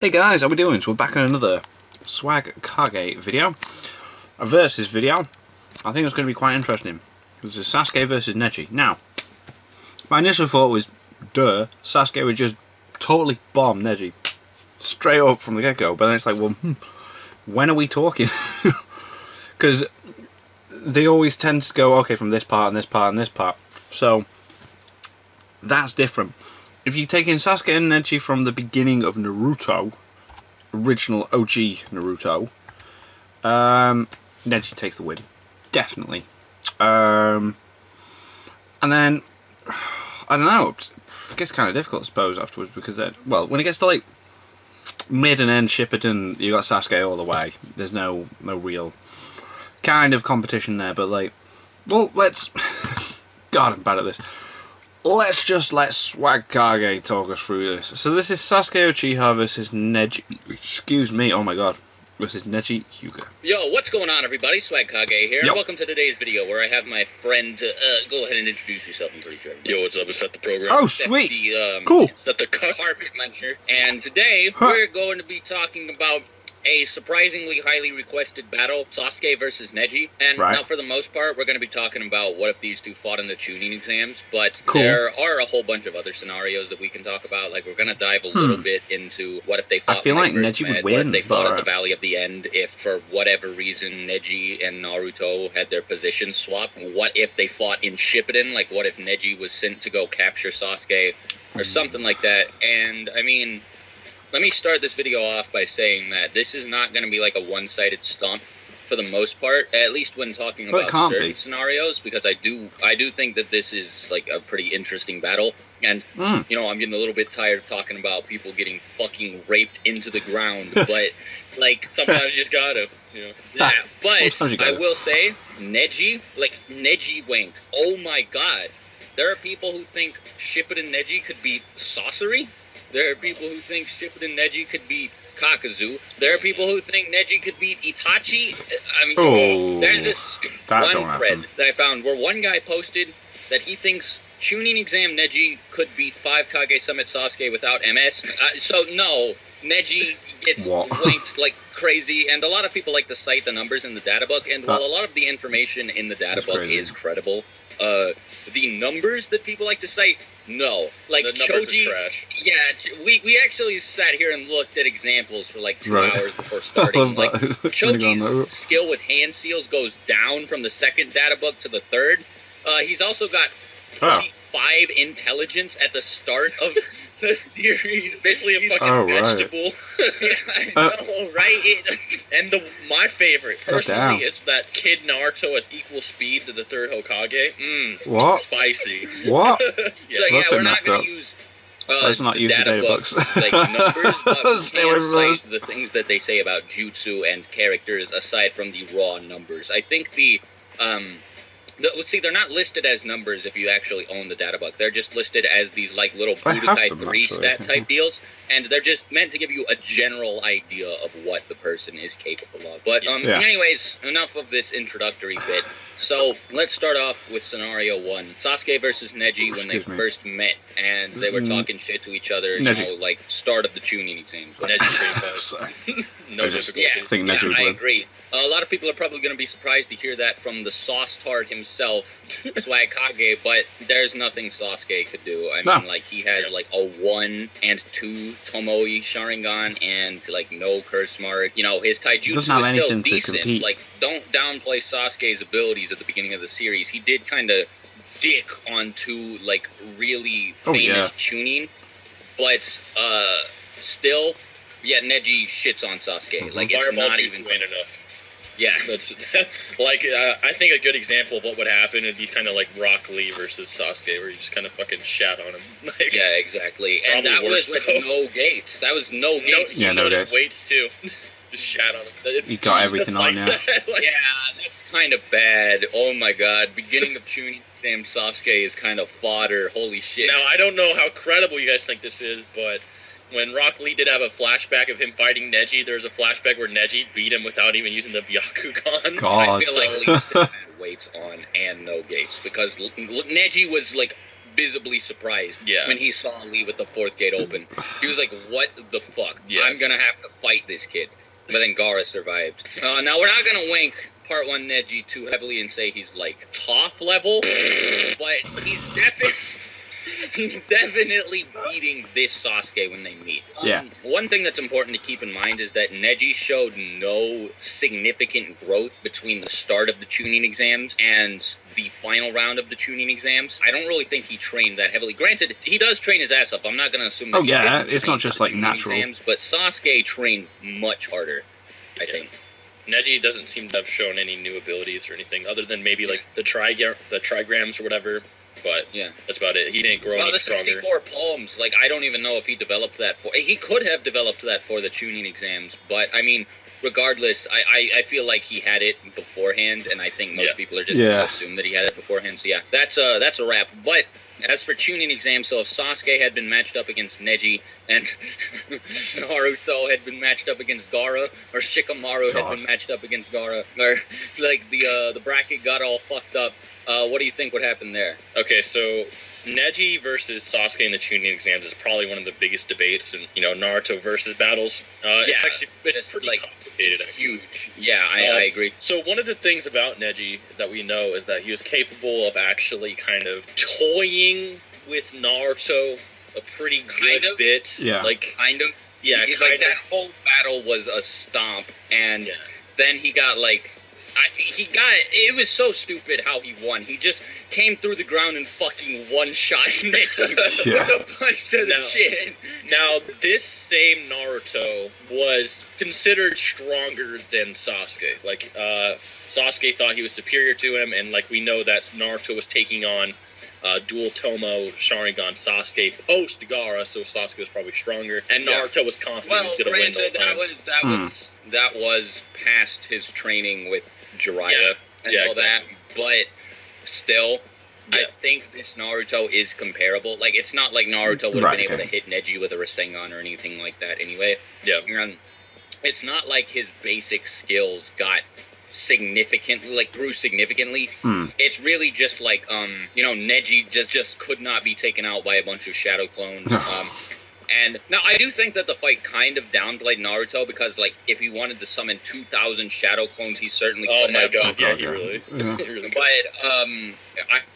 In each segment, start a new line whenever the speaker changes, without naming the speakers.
Hey guys, how we doing? So we're back on another Swag Kage video. A versus video. I think it's going to be quite interesting. This is Sasuke versus Neji. Now, my initial thought was, Sasuke would just totally bomb Neji. Straight up from the get-go. But then it's like, well, when are we talking? Because they always tend to go, okay, from this part and this part and this part. So, that's different. If you take in Sasuke and Neji from the beginning of Naruto, original OG Naruto, Neji takes the win. Definitely. And then, I don't know, it gets kind of difficult, I suppose, afterwards, because, well, when it gets to, like, mid and end Shippuden, you got Sasuke all the way. There's no real kind of competition there, but, like, well, let's... God, I'm bad at this. Let's just let Swag Kage talk us through this. So this is Sasuke Uchiha versus Neji... Excuse me, oh my god. Versus Neji Hyuga.
Yo, what's going on, everybody? Swag Kage here.
Yo.
Welcome to today's video where I have my friend... go ahead and introduce yourself, I'm pretty sure.
Yo, what's up? It's Set the Program.
Oh, sweet! Cool!
Set the
Carpet Muncher. And today, we're going to be talking about a surprisingly highly requested battle, Sasuke versus Neji. And now, for the most part, we're going to be talking about what if these two fought in the Chunin exams. But there are a whole bunch of other scenarios that we can talk about. Like, we're going to dive a little bit into what if they fought.
I feel like Neji would win.
What if they fought at the Valley of the End if, for whatever reason, Neji and Naruto had their positions swapped. What if they fought in Shippuden? Like, what if Neji was sent to go capture Sasuke or something like that? And, I mean... Let me start this video off by saying that this is not going to be like a one-sided stomp for the most part, at least when talking about certain scenarios, because I do think that this is like a pretty interesting battle. And, you know, I'm getting a little bit tired of talking about people getting fucking raped into the ground, but, like, sometimes you just gotta, you know. Yeah, but I will say, Neji Wank, oh my god. There are people who think Shippuden Neji could beat Sorcery. There are people who think Shippuden Neji could beat Kakazu. There are people who think Neji could beat Itachi. I mean, there's this one thread that I found where one guy posted that he thinks Chunin exam Neji could beat 5 Kage Summit Sasuke without MS. So no, Neji gets wanked like crazy, and a lot of people like to cite the numbers in the data book, and while a lot of the information in the data book is credible, the numbers that people like to cite, no. Like, Choji, yeah, we actually sat here and looked at examples for like 2 hours before starting. Like, Choji's skill with hand seals goes down from the second data book to the third. He's also got 25 intelligence at the start of the series.
Basically a fucking vegetable.
Yeah, I know, right?
And my favorite, personally, is that Kid Naruto has equal speed to the third Hokage.
What?
Spicy.
What?
So yeah, we're not going to use...
let's not use the data books.
Like, numbers, but stay away from those. The things that they say about jutsu and characters aside from the raw numbers. I think see, they're not listed as numbers if you actually own the data book. They're just listed as these, like, little Budokai 3 stat type deals. And they're just meant to give you a general idea of what the person is capable of. But, anyways, enough of this introductory bit. So, let's start off with scenario 1. Sasuke versus Neji when they first met. And they were talking shit to each other, you know, like, start of the Chunin exams.
Neji no difficulty.
I agree. A lot of people are probably going to be surprised to hear that from the sauce tart himself, Swag Kage, but there's nothing Sasuke could do. I mean, like, he has, like, a 1 and 2 Tomoe Sharingan and, like, no curse mark. You know, his taijutsu is still decent. Like, don't downplay Sasuke's abilities at the beginning of the series. He did kind of dick on 2, like, really famous Chunin, but, still, Neji shits on Sasuke. Like, it's not even...
enough.
Yeah.
That's, like, I think a good example of what would happen would be kind of like Rock Lee versus Sasuke, where you just kind of fucking shat on him. Like,
yeah, exactly. And that was with no gates. That was no gates.
Yeah, no gates.
Weights, too. Just shat on him.
You got everything on, yeah.
Yeah, that's kind of bad. Oh my god. Beginning of Chunin exam Sasuke is kind of fodder. Holy shit.
Now, I don't know how credible you guys think this is, but... when Rock Lee did have a flashback of him fighting Neji, there was a flashback where Neji beat him without even using the Byakugan.
God.
I feel like Lee still had weights on and no gates, because Neji was, like, visibly surprised
Yeah.
when he saw Lee with the fourth gate open. He was like, what the fuck?
Yes.
I'm gonna have to fight this kid. But then Gaara survived. Now, we're not gonna wink Part 1 Neji too heavily and say he's, like, top level, but he's definitely beating this Sasuke when they meet.
Yeah.
One thing that's important to keep in mind is that Neji showed no significant growth between the start of the Chunin exams and the final round of the Chunin exams. I don't really think he trained that heavily. Granted, he does train his ass off. I'm not going to assume that
Oh
he
yeah,
didn't
it's
train
not just
for the
like
Chunin
natural.
exams, but Sasuke trained much harder, I think.
Neji doesn't seem to have shown any new abilities or anything, other than maybe like the trigrams or whatever. But
Yeah.
that's about it. He didn't grow
Well,
any
the
stronger.
64 poems, like, I don't even know if he developed that for... He could have developed that for the Chunin exams, but, I mean, regardless, I feel like he had it beforehand, and I think most people are just going to assume that he had it beforehand. So, yeah, that's a wrap. But as for Chunin exams, so if Sasuke had been matched up against Neji, and Naruto had been matched up against Gaara, or Shikamaru had been matched up against Gaara, or, like, the bracket got all fucked up, what do you think would happen there?
Okay, so Neji versus Sasuke in the Chunin exams is probably one of the biggest debates, and Naruto versus battles. It's pretty
like,
complicated.
It's huge. Yeah, I agree.
So one of the things about Neji that we know is that he was capable of actually kind of toying with Naruto a pretty good bit.
Yeah.
Like
kind of.
Yeah,
like that whole battle was a stomp, and then he got like. It was so stupid how he won. He just came through the ground and fucking one-shot Neji with a punch to the chin.
Now, this same Naruto was considered stronger than Sasuke. Like, Sasuke thought he was superior to him, and, like, we know that Naruto was taking on dual Tomo Sharingan Sasuke post Gaara, so Sasuke was probably stronger, and Naruto was confident he was going to win the whole time.
That was past his training with Jiraiya and all that, but still, I think this Naruto is comparable. Like, it's not like Naruto would have been able to hit Neji with a Rasengan or anything like that anyway.
Yeah.
And it's not like his basic skills got grew significantly. It's really just like, Neji just could not be taken out by a bunch of shadow clones. And now I do think that the fight kind of downplayed Naruto because, like, if he wanted to summon 2,000 shadow clones, he certainly could have.
Oh my god, he really could.
But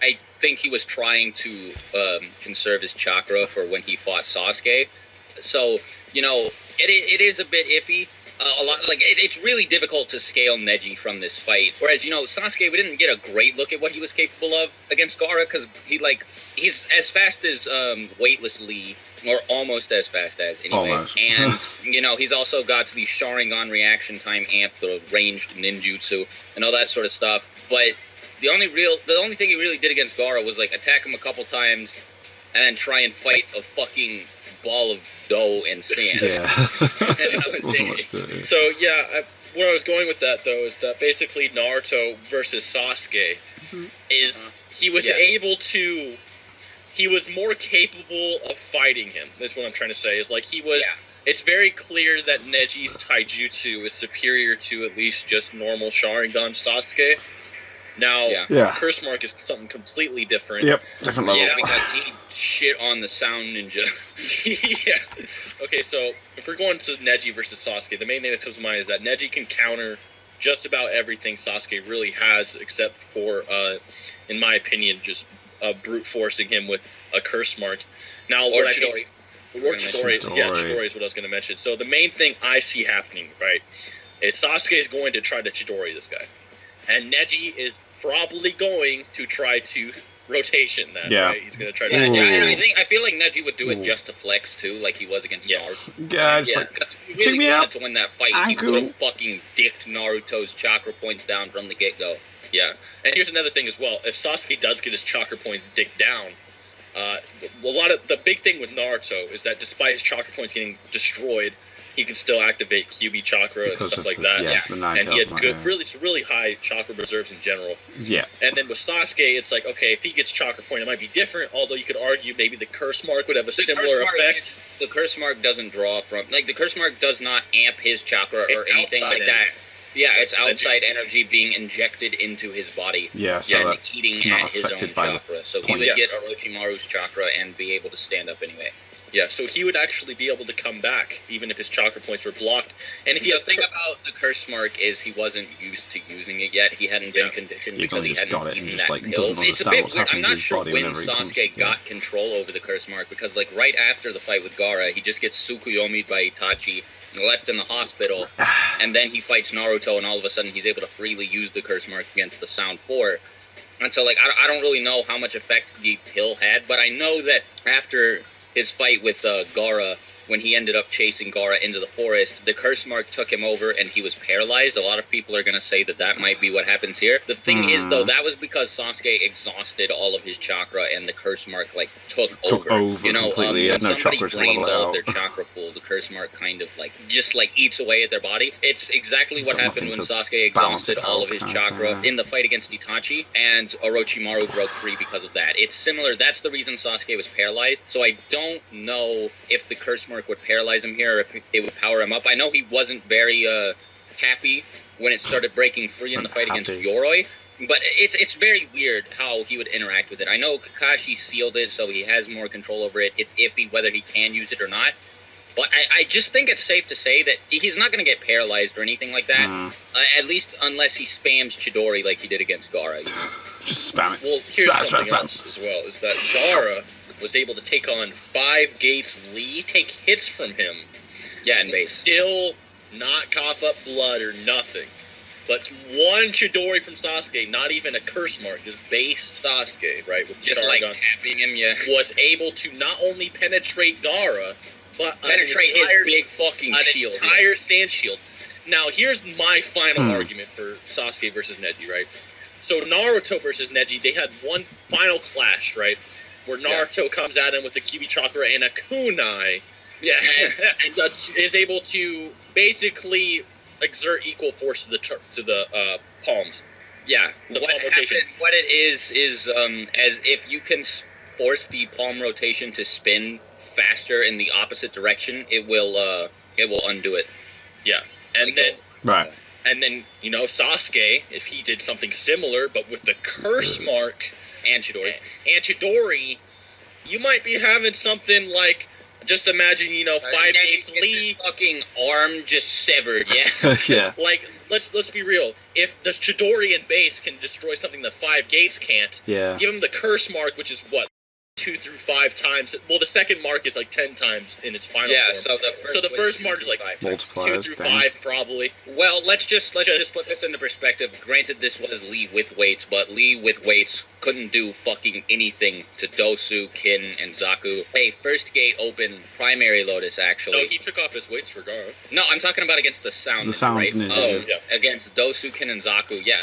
I think he was trying to conserve his chakra for when he fought Sasuke. So, it is a bit iffy. It's really difficult to scale Neji from this fight. Whereas, Sasuke, we didn't get a great look at what he was capable of against Gaara because he's as fast as weightlessly. Or almost as fast as, anyway.
Almost.
And, he's also got the Sharingan reaction time amp, the ranged ninjutsu, and all that sort of stuff. But the only thing he really did against Gaara was, like, attack him a couple times and then try and fight a fucking ball of dough and sand.
Yeah.
Wasn't much to it. So, where I was going with that, though, is that basically Naruto versus Sasuke is he was able to... He was more capable of fighting him. That's what I'm trying to say. Is like he was. It's very clear that Neji's taijutsu is superior to at least just normal Sharingan Sasuke. Now, Curse Mark is something completely different.
Yep, different level.
Yeah, because he shit on the Sound Ninja.
Okay, so if we're going to Neji versus Sasuke, the main thing that comes to mind is that Neji can counter just about everything Sasuke really has, except for, in my opinion, just brute forcing him with a Curse Mark. Now,
or Chidori.
Chidori. Yeah, Chidori is what I was going to mention. So the main thing I see happening, right, is Sasuke is going to try to Chidori this guy. And Neji is probably going to try to rotation that. Right? He's going to try to.
I feel like Neji would do it just to flex too, like he was against Naruto. If he really wanted to win that fight, he would have fucking dicked Naruto's chakra points down from the get-go.
Yeah, and here's another thing as well. If Sasuke does get his chakra points dicked down, the big thing with Naruto is that despite his chakra points getting destroyed, he can still activate QB chakra and stuff like that. And he has really high chakra reserves in general. Yeah. And then with Sasuke, it's like, okay, if he gets chakra point, it might be different. Although you could argue maybe the Curse Mark would have a similar effect.
The Curse Mark doesn't draw from the Curse Mark does not amp his chakra or anything like that. Yeah, it's outside energy being injected into his body.
Yeah, so
and eating at his own chakra. So he would
Yes.
get Orochimaru's chakra and be able to stand up anyway.
Yeah, so he would actually be able to come back, even if his chakra points were blocked. And if he
The thing about the curse mark is he wasn't used to using it yet. He hadn't been conditioned because he hadn't
got it
eaten
and just
that
like
pill.
doesn't
It's a
understand
bit
what's
weird.
happening
I'm
to
not
his
sure
body
when
whenever he comes.
Sasuke got control over the curse mark, because like right after the fight with Gaara, he just gets Tsukuyomi'd by Itachi, left in the hospital, and then he fights Naruto, and all of a sudden he's able to freely use the curse mark against the Sound Four. And so like I don't really know how much effect the pill had, but I know that after his fight with Gaara, when he ended up chasing Gaara into the forest, the curse mark took him over and he was paralyzed. A lot of people are going to say that that might be what happens here. The thing is, though, that was because Sasuke exhausted all of his chakra and the curse mark, like, took over. You know,
completely.
When
No
somebody
chakras to
drains
level it
all of
out.
their chakra pool, the curse mark kind of, like, just, like, eats away at their body. It's exactly what happened when Sasuke
balance
exhausted
it
all
out,
of his
kind of
chakra
thing.
in the fight against Itachi, and Orochimaru broke free because of that. It's similar. That's the reason Sasuke was paralyzed. So I don't know if the curse mark would paralyze him here, or if it would power him up. I know he wasn't very happy when it started breaking free in the fight against Yoroi, but it's very weird how he would interact with it. I know Kakashi sealed it, so he has more control over it. It's iffy whether he can use it or not. But I just think it's safe to say that he's not going to get paralyzed or anything like that, at least unless he spams Chidori like he did against Gaara. You know?
Just spam it.
Well, here's something else as well, is that Gaara was able to take on 5 Gates Lee, take hits from him.
Yeah, and base.
Still not cough up blood or nothing. But one Chidori from Sasuke, not even a curse mark, just base Sasuke, right? With
just like tapping him, yeah.
Was able to not only penetrate Gaara, but
penetrate his big fucking shield.
An entire sand shield. Now, here's my final argument for Sasuke versus Neji, right? So Naruto versus Neji, they had one final clash, right? Where Naruto comes at him with the Kyuubi chakra and a kunai.
Yeah.
and is able to basically exert equal force to the palms.
Yeah. What it is as if you can force the palm rotation to spin faster in the opposite direction, it will undo it.
Yeah. And then
right.
And then, you know, Sasuke, if he did something similar, but with the curse mark
and
Chidori, you might be having something like, just imagine, you know, 5 Gates Lee
fucking arm just severed, yeah.
Yeah.
Like, let's be real. If the Chidori and base can destroy something that 5 Gates can't, give him the curse mark, which is what, 2 through 5 times. Well, the second mark is like 10 times in its final form.
So the first
mark is like 2 through 5 probably.
Well, let's just put this into perspective. Granted, this was Lee with weights, but Lee with weights couldn't do fucking anything to Dosu, Kin, and Zaku. Hey, first gate open primary Lotus, actually.
No, he took off his weights for Gaara.
No, I'm talking about against the Sound.
The Sound,
right?
yeah.
Against Dosu, Kin, and Zaku. Yeah,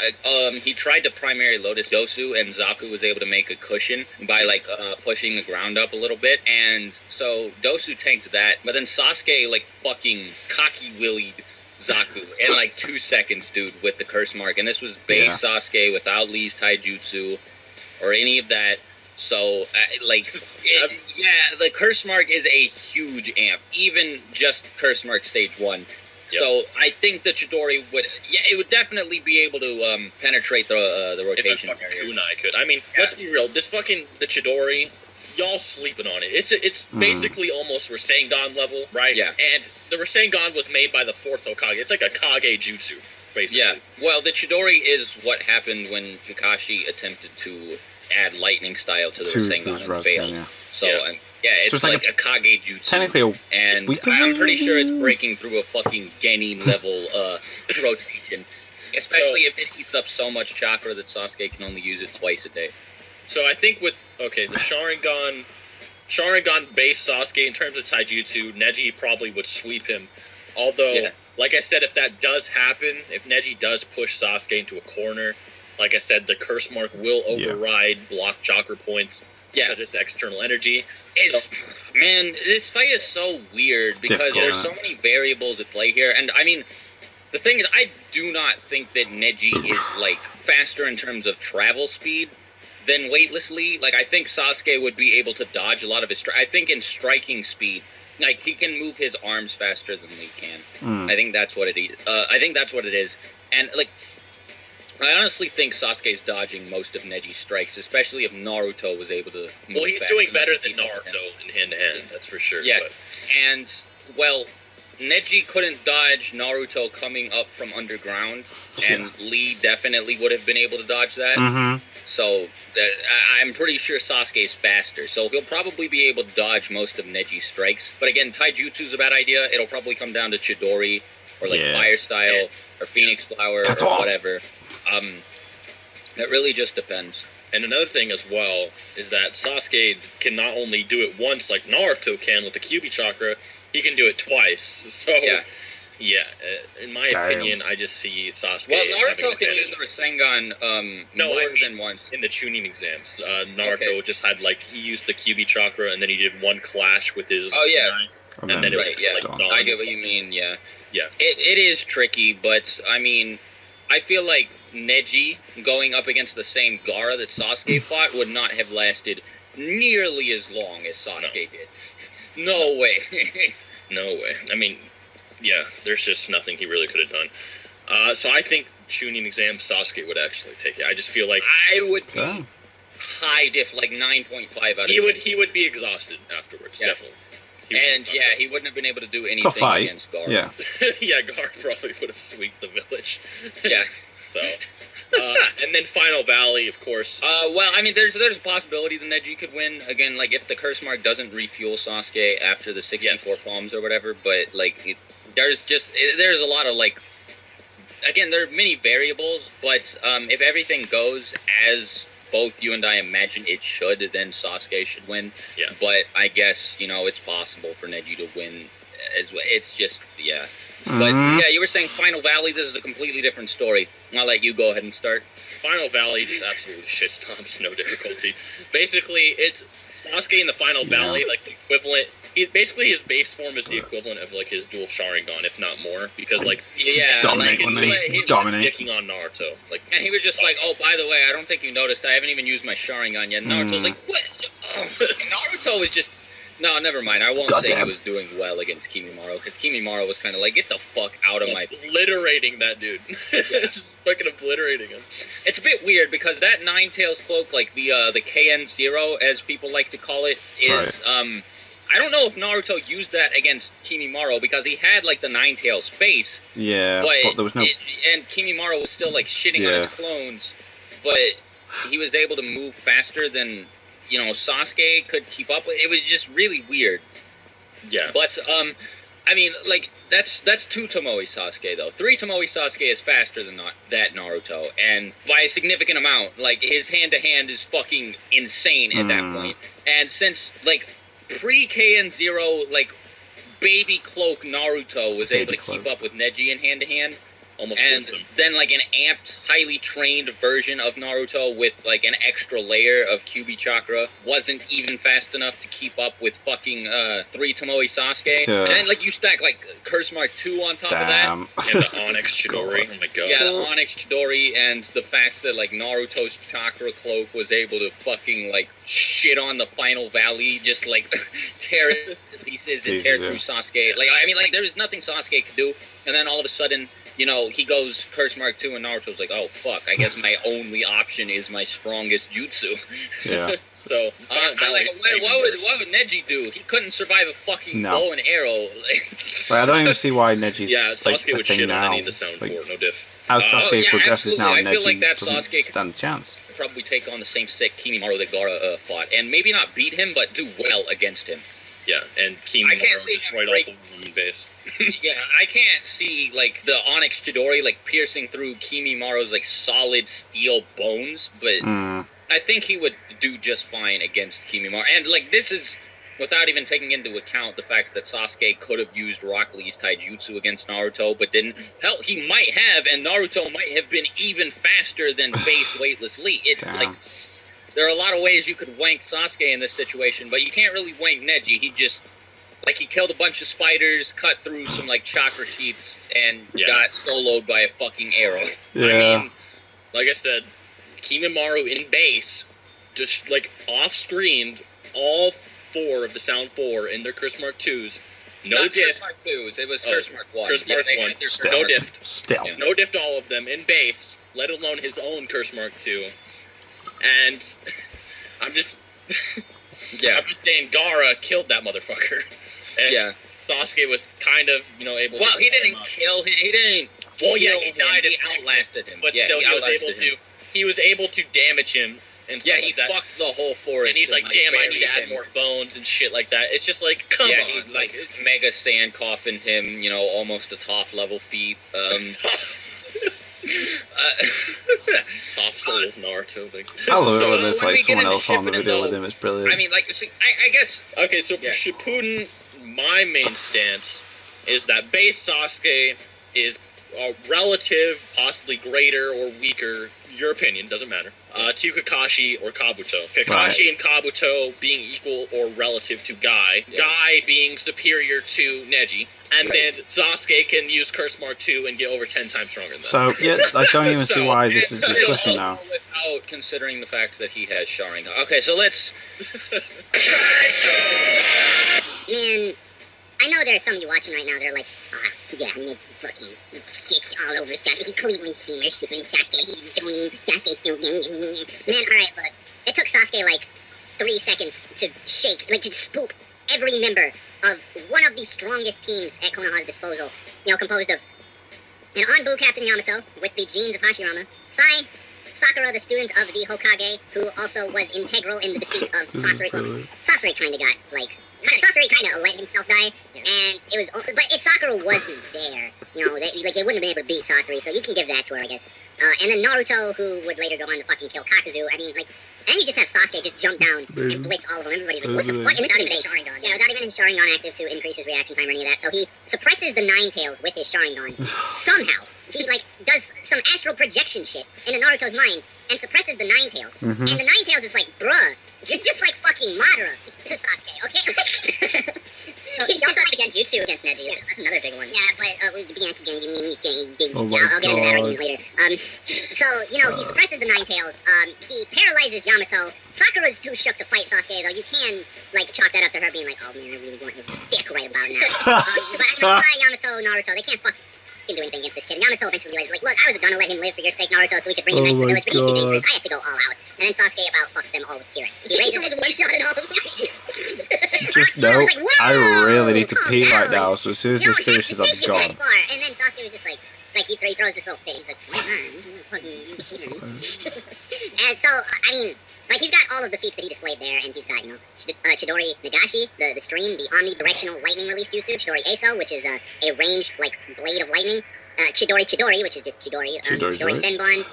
he tried to primary Lotus Dosu, and Zaku was able to make a cushion by, like, pushing the ground up a little bit, and so Dosu tanked that, but then Sasuke, like, fucking cocky-willied Zaku in, like, 2 seconds, dude, with the curse mark, and this was base Sasuke without Lee's taijutsu or any of that, so, the curse mark is a huge amp, even just curse mark stage 1. So I think the Chidori would definitely be able to penetrate the rotation area.
Kunai could. I mean, let's be real. This fucking the Chidori, y'all sleeping on it. It's basically almost Rasengan level, right?
Yeah.
And the Rasengan was made by the 4th Hokage. It's like a Kage jutsu, basically.
Yeah. Well, the Chidori is what happened when Kakashi attempted to add lightning style to the Rasengan and failed.
Yeah.
So. It's like a Kage jutsu.
Technically,
and I'm pretty sure it's breaking through a fucking Genin level rotation. Especially if it heats up so much chakra that Sasuke can only use it twice a day.
So I think with the Sharingan base Sasuke in terms of taijutsu, Neji probably would sweep him. Although, like I said, if that does happen, if Neji does push Sasuke into a corner, like I said, the curse mark will override block chakra points. Yeah, just external energy.
Man, this fight is so weird because there's so many variables at play here. And I mean, the thing is, I do not think that Neji is like faster in terms of travel speed than weightlessly. Like, I think Sasuke would be able to dodge a lot of his. I think in striking speed, Like, he can move his arms faster than we can. I think that's what it is. I think that's what it is. And, like, I honestly think Sasuke's dodging most of Neji's strikes, especially if Naruto was able to move
Well, he's
fast
doing
enough
better
to
than
keep up with him.
Naruto in hand-to-hand, that's for sure.
Yeah,
but...
and, well, Neji couldn't dodge Naruto coming up from underground, and Lee definitely would have been able to dodge that. So, I'm pretty sure Sasuke's faster, so he'll probably be able to dodge most of Neji's strikes. But again, Taijutsu's a bad idea. It'll probably come down to Chidori, or like Fire Style, or Phoenix Flower, or whatever. It really just depends.
And another thing as well is that Sasuke can not only do it once like Naruto can with the Kyuubi chakra, he can do it twice. So, in my opinion, I just see Sasuke.
Well, Naruto can use the Rasengan more than once.
In the Chunin exams, Naruto just had he used the Kyuubi chakra and then he did one clash with his.
Oh yeah.
And then it was
I get what you mean. Yeah.
Yeah.
It is tricky, but I mean, I feel like Neji going up against the same Gaara that Sasuke fought would not have lasted nearly as long as Sasuke did. No way.
No way. I mean, yeah, there's just nothing he really could have done. So I think Chunin exam Sasuke would actually take it. I just feel like
I would be high diff, like 9.5 out of 10.
He would be exhausted afterwards, definitely.
He wouldn't have been able to do anything against Gaara.
Yeah.
Yeah, Gaara probably would have swept the village.
Yeah.
So, and then Final Valley, of course.
Well, I mean, there's a possibility that Neji could win again. Like, if the curse mark doesn't refuel Sasuke after the 64 palms or whatever. But there's a lot of again, there are many variables. But if everything goes as both you and I imagine it should, then Sasuke should win.
Yeah.
But I guess it's possible for Neji to win as well. It's just But yeah, you were saying Final Valley. This is a completely different story. I'll let you go ahead and start.
Final Valley just absolutely shit stomps, no difficulty. Basically, it's Sasuke in the Final Valley, the equivalent. Basically, his base form is the equivalent of his dual Sharingan, if not more, because
dominate
dicking on Naruto.
And he was just oh, by the way, I don't think you noticed, I haven't even used my Sharingan yet. Naruto's like, what? Naruto was just. No, never mind. I won't say he was dodoing well against Kimimaro, because Kimimaro was kind of get the fuck out of my...
Obliterating that dude. Just fucking obliterating him.
It's a bit weird, because that Nine Tails cloak, the KN0, as people like to call it, is...
Right.
I don't know if Naruto used that against Kimimaro, because he had, the Nine Tails face.
Yeah, but there was no...
and Kimimaro was still, shitting on his clones, but he was able to move faster than... Sasuke could keep up with. It was just really weird.
Yeah.
But I mean, that's 2 Tomoe Sasuke though. 3 Tomoe Sasuke is faster than that Naruto, and by a significant amount. His hand-to-hand is fucking insane at that point. And since pre KN0, baby cloak Naruto was able to keep up with Neji in hand-to-hand. And then an amped, highly trained version of Naruto with an extra layer of Kyuubi chakra wasn't even fast enough to keep up with fucking 3 Tomoe Sasuke.
Yeah.
And then you stack Curse Mark 2 on top of that.
And the Onyx Chidori. Oh my god.
Yeah, the Onyx Chidori, and the fact that Naruto's chakra cloak was able to fucking shit on the Final Valley, just tear it to pieces and tear through Sasuke. I mean there was nothing Sasuke could do, and then all of a sudden he goes Curse Mark 2, and Naruto's oh, fuck, I guess my only option is my strongest jutsu.
Yeah.
So,
what would Neji do? He couldn't survive a fucking bow and arrow.
I don't even see why Neji.
Yeah, Sasuke would shit
now.
on any of the sound 4, no diff.
As Sasuke progresses now,
I feel
Neji
that
doesn't
Sasuke
stand a chance.
Could probably take on the same sick Kimimaro that Gaara fought, and maybe not beat him, but do well against him.
Yeah, and Kimimaro just right off of woman base.
Yeah, I can't see the Onyx Chidori piercing through Kimimaro's solid steel bones, but I think he would do just fine against Kimimaro. And this is without even taking into account the fact that Sasuke could have used Rock Lee's taijutsu against Naruto, but didn't. Hell, he might have, and Naruto might have been even faster than base weightless Lee. It's there are a lot of ways you could wank Sasuke in this situation, but you can't really wank Neji. He just he killed a bunch of spiders, cut through some chakra sheaths, and got soloed by a fucking arrow.
Yeah.
I mean, like I said, Kimimaro in base just off-screened all 4 of the Sound 4 in their Curse Mark 2s No diff.
Curse Mark 2s. It was Curse Mark 1.
Curse Mark 1. No diff.
Still.
Yeah. No diff to all of them in base, let alone his own Curse Mark 2. And I'm just I'm just saying Gaara killed that motherfucker. And Sasuke was kind of, able to...
Well, he didn't kill him. He didn't...
Well, yeah, he died.
He outlasted him.
But still, he was able to damage him. And
he fucked the whole forest.
And he's like, damn, I need to add more bones and shit like that. It's just like, come on.
Yeah, he like mega sand coffined him, almost a Toph level feat.
Toph Soul's Naruto. Like.
I love it when there's like someone else on the video with him. It's brilliant.
I mean, like, see, I guess.
Okay, so for Shippuden, my main stance is that base Sasuke is a relative, possibly greater or weaker, your opinion, doesn't matter, to Kakashi or Kabuto. Kakashi and Kabuto being equal or relative to Guy. Guy being superior to Neji. And then Sasuke can use Curse Mark 2 and get over 10 times stronger than that.
So, I don't even see why this is a discussion now.
Without considering the fact that he has Sharingan. Okay, so let's...
Man, I know there's some of you watching right now that are like, Neji fucking, he's all over Sasuke. He Cleveland Steamer, stupid Sasuke, he's Chunin, Sasuke still Man, alright, look, it took Sasuke like 3 seconds to shake, like to spook every member of one of the strongest teams at Konoha's disposal, composed of an Anbu Captain Yamato with the genes of Hashirama, Sai, Sakura, the student of the Hokage, who also was integral in the defeat of Sasori. Sasori kind of got, Sasori kind of let himself die, and it was, but if Sakura wasn't there, they wouldn't have been able to beat Sasori, so you can give that to her, I guess. And then Naruto, who would later go on to fucking kill Kakuzu. I mean, and you just have Sasuke just jump down and blitz all of them. Everybody's like, what the fuck? And without even Sharingan. Yeah, without even his Sharingan active to increase his reaction time or any of that. So he suppresses the Nine Tails with his Sharingan. Somehow. He, does some astral projection shit into Naruto's mind and suppresses the Nine Tails. And the Nine Tails is like, bruh, you're just like fucking Madara to Sasuke, okay? So he also began Jutsu against Neji. Yeah. That's another big one. Yeah, but I'll get into that argument later. So, he suppresses the Nine Tails. He paralyzes Yamato. Sakura's too shook to fight Sasuke, though. You can, chalk that up to her being like, oh man, I really want his dick right about now. But Yamato, Naruto, they can't do anything against this kid. Yamato eventually realizes, look, I was gonna let him live for your sake, Naruto, so we could bring him back to the village, but he's too dangerous. I have to go all out. And then Sasuke about fucked them all with Kira. He raises his one-shot and all of them.
Just know, I really need to pee right now, so as soon as this finishes, I'm gone.
And then Sasuke was just like he throws this little fit. He's like, and so, I mean, he's got all of the feats that he displayed there, and he's got, Chidori Nagashi, the stream, the omnidirectional lightning release jutsu, Chidori Eso, which is a ranged, blade of lightning, Chidori, which is just Chidori Senbon.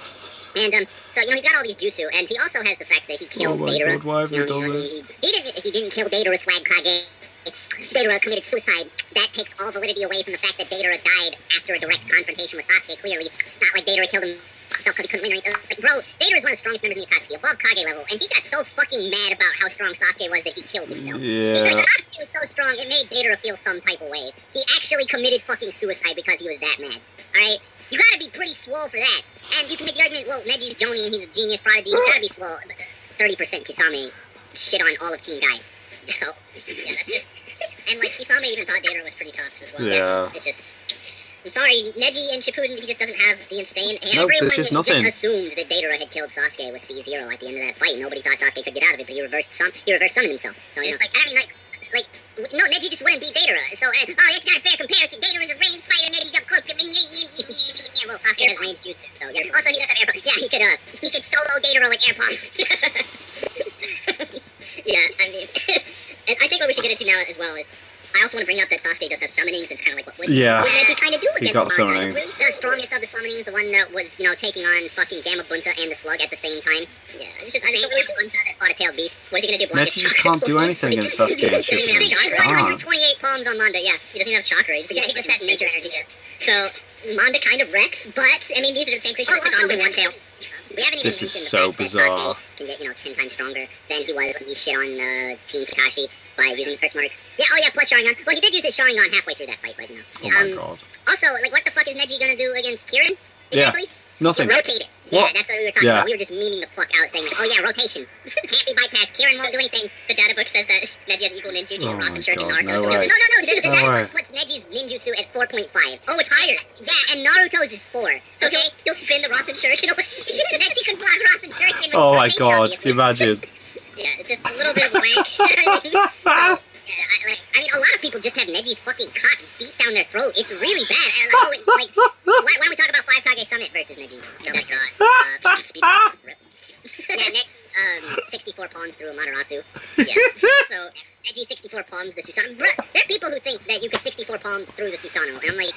And, so, he's got all these jutsu, and he also has the fact that he killed Deidara.
God, why have you done this?
He didn't kill Deidara Swag Kage. Deidara committed suicide. That takes all validity away from the fact that Deidara died after a direct confrontation with Sasuke, clearly. Not like Deidara killed himself because he couldn't win or anything. Bro, Deidara is one of the strongest members in the Akatsuki, above Kage level, and he got so fucking mad about how strong Sasuke was that he killed himself.
Yeah.
Sasuke was so strong, it made Deidara feel some type of way. He actually committed fucking suicide because he was that mad. Alright? You gotta be pretty swole for that. And you can make the argument, well, Neji's Jonin, he's a genius prodigy, he's gotta be swole. 30% Kisame shit on all of Team Guy. So, yeah, that's just... And, Kisame even thought Deidara was pretty tough as well.
Yeah.
It's just... I'm sorry, Neji and Shippuden, he just doesn't have the insane...
Nope, there's just nothing.
Just assumed that Deidara had killed Sasuke with C0 at the end of that fight. Nobody thought Sasuke could get out of it, but he reversed summoned himself. So, no, Neji just wouldn't beat Deidara. So, it's not a fair comparison. Deidara is a ranged fighter, Neji's up close. Well, Sasuke has ranged jutsu, so yeah. Also, he does have air palm. Yeah, he could solo Deidara with air palm. Yeah, I mean, and I think what we should get into now as well is, I also want to bring up that Sasuke does have summonings. It's kind of like, what would Neji kind of do against
got
the
summonings.
The strongest of the summonings, the one that was, taking on fucking Gamma Bunta and the Slug at the same time. Yeah, it's just, I think Gamma Bunta that fought a tailed beast. What is he going to do?
Neji just can't do anything against Sasuke and Shippuden.
He doesn't even have 128 palms on Manda, yeah. He doesn't even have chakra. He just that nature energy. So, Manda kind of wrecks, but, I mean, these are the same creatures that took on one tail. We haven't even
This is
mentioned the
so
fact that
bizarre.
Sasuke can get, 10 times stronger than he was when he shit on Team Kakashi by using the Curse Mark. Yeah, plus Sharingan. Well, he did use his Sharingan halfway through that fight, but,
Oh my god.
Also, what the fuck is Neji gonna do against Kirin?
Yeah.
Exactly?
Nothing.
Rotate it. Yeah, that's what we were talking about. We were just memeing the fuck out, saying, oh yeah, rotation. Can't be bypassed. Kieran won't do anything. The data book says that Neji has equal ninjutsu to Rasen Shuriken Naruto.
No,
no, the data book puts Neji's ninjutsu at 4.5. Oh, it's higher. Yeah, and Naruto's is 4. So, okay, you'll spin the Rasen Shuriken away. Neji can block Rasen Shuriken with
oh my
rotation,
god,
obviously.
can you imagine?
Yeah, it's just a little bit of wank. I mean, a lot of people just have Neji's fucking cock beat down their throat. It's really bad. Why don't we talk about 5 Kage Summit versus Neji? Oh my god. Speed rip. Yeah, 64 palms through Amaterasu. Yeah. So, Neji 64 palms the Susanoo. Bruh, there are people who think that you could 64 palm through the Susanoo. And I'm like...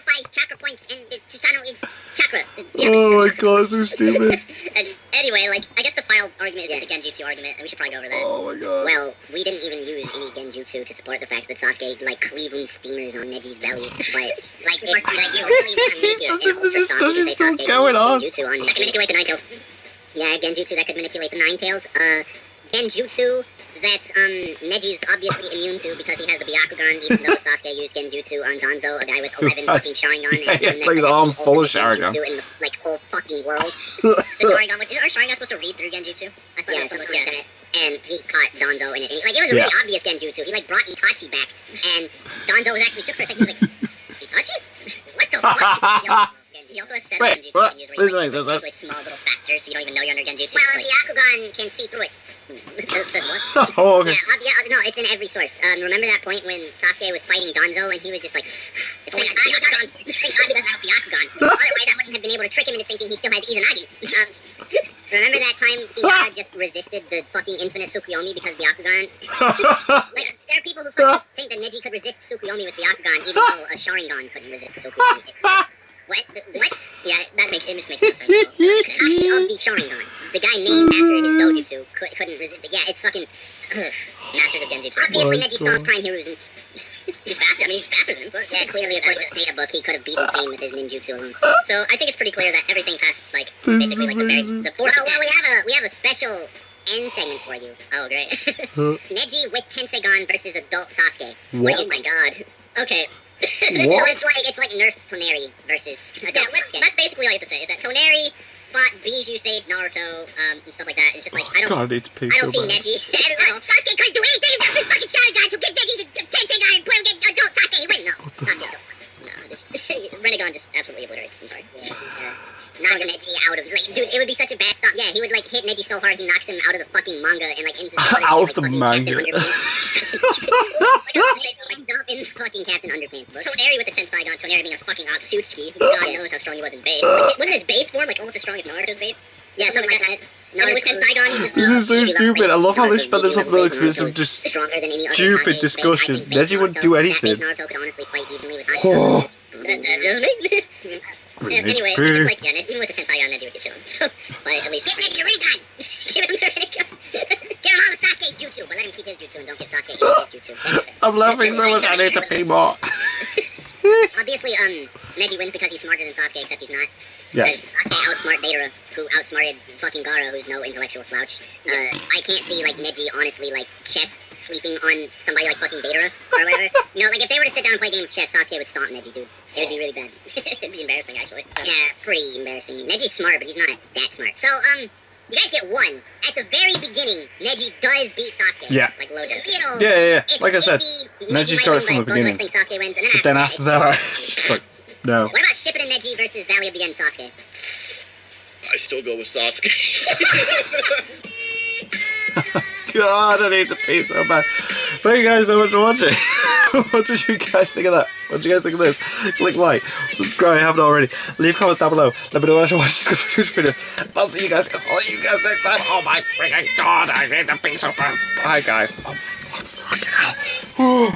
5 chakra points and the Susanoo is chakra.
Oh my god, so stupid.
And anyway, like, I guess the final argument is just the Genjutsu argument, and we should probably go over that.
Oh my god.
Well, we didn't even use any Genjutsu to support the fact that Sasuke, like, Cleveland steamers on Neji's belly. But, like, it's like, you really want to make it
as if the discussion's still going on.
Genjutsu on that can manipulate the Nine Tails. Yeah, Genjutsu that could manipulate the Nine Tails. Genjutsu that Neji's obviously immune to because he has the Byakugan, even though Sasuke used Genjutsu on Danzo, a guy with 11 fucking Sharingan.
Yeah, like his arm full of Sharingan.
In the, like, whole fucking world. The Sharingan, is our Sharingan supposed to read through Genjutsu? I thought yeah, something like that. And he caught Danzo in it. And like, it was a really obvious Genjutsu. He, like, brought Itachi back. And Danzo was actually shook for a second. He was like, Itachi? What the fuck? He also has 7 Genjutsu you can use where you like, small little factors so you don't even know you're under Genjutsu. Well, the Byakugan can see through it. Says what?
Oh, okay.
No, it's in every source. Remember that point when Sasuke was fighting Danzo and he was just like, if only I had Byakugan. Thank God he doesn't have Byakugan. Otherwise, I wouldn't have been able to trick him into thinking he still has Izanagi. Remember that time Hyuga just resisted the fucking infinite Tsukuyomi because Byakugan? Like, there are people who fucking think that Neji could resist Tsukuyomi with Byakugan even though a Sharingan couldn't resist Tsukuyomi. It's like, what? Yeah, it just makes no sense. Kakashi of the Sharingan. The guy named after his dojutsu couldn't resist. But yeah, it's fucking... Masters of Genjutsu. Obviously, Neji stalls Prime Hiruzen. He's faster. I mean, he's faster than him. But yeah, clearly, according to the data book, he could have beaten Pain with his ninjutsu alone. So I think it's pretty clear that everything past, like, basically, like, the fourth... Well, we have a special end segment for you. Oh, great. Neji with Tensegon versus adult Sasuke.
What?
Oh my god. Okay. So it's like Nerf Toneri versus adult Sasuke. That's basically all you have to say, is that Toneri fought Bijou Sage, Naruto, and stuff like that. It's just like, I don't see Neji. Sasuke couldn't do anything about his fucking Sharingan, so give Neji the Tensegon and put him against adult Sasuke, he wins. No, Renegon just absolutely obliterates, I'm sorry. Knock Neji out of, like, dude, it would be such a bad stop. Yeah, he would, like, hit Neji so hard he knocks him out of the fucking manga and, like, into
out of the manga.
Ends up in fucking Captain Underpants book. Toneri with the Tenseigan, Toneri being a fucking Otsutsuki. God knows how strong he was in base. Like, wasn't his base form, like, almost as strong as Naruto's base? Yeah, something like that. Naruto with Tenseigan.
This is so stupid. I love how they spent this up there because it's some just stupid discussion. Neji wouldn't do anything.
Naruto could honestly fight evenly with Hyuga. Anyway, it's like, yeah, even with the Tenseigan, Neji would get shit on. So, but at least... Give Neji the Rinnegan! Give him the Rinnegan! Give him all of Sasuke's jutsu, but let him keep his jutsu and don't give Sasuke his jutsu.
I'm laughing so much, I need to pee more.
Obviously, Neji wins because he's smarter than Sasuke, except he's not.
Yeah.
Sasuke outsmart Deidara, who outsmarted fucking Gaara, who's no intellectual slouch. I can't see, like, Neji honestly, like, chess sleeping on somebody like fucking Deidara, or whatever. You know, like, if they were to sit down and play a game of chess, Sasuke would stomp Neji, dude. It would be really bad. It'd be embarrassing, actually. Yeah, pretty embarrassing. Neji's smart, but he's not that smart. So, you guys get one. At the very beginning, Neji does beat Sasuke.
Yeah.
Like, loaded.
Yeah. Like I said, Neji's got it from the beginning.
Sasuke wins, and
But then after that, it's like, no.
What about Shippuden Neji versus Valley of the End Sasuke?
I still go with Sasuke.
God, I need to pee so bad. Thank you guys so much for watching. What did you guys think of that? What did you guys think of this? Click like, subscribe if you haven't already. Leave comments down below. Let me know what you watch this because we're future videos. I'll see you guys. I'll see you guys next time. Oh my freaking god, I need to pee so bad. Bye guys. Oh, fucking hell.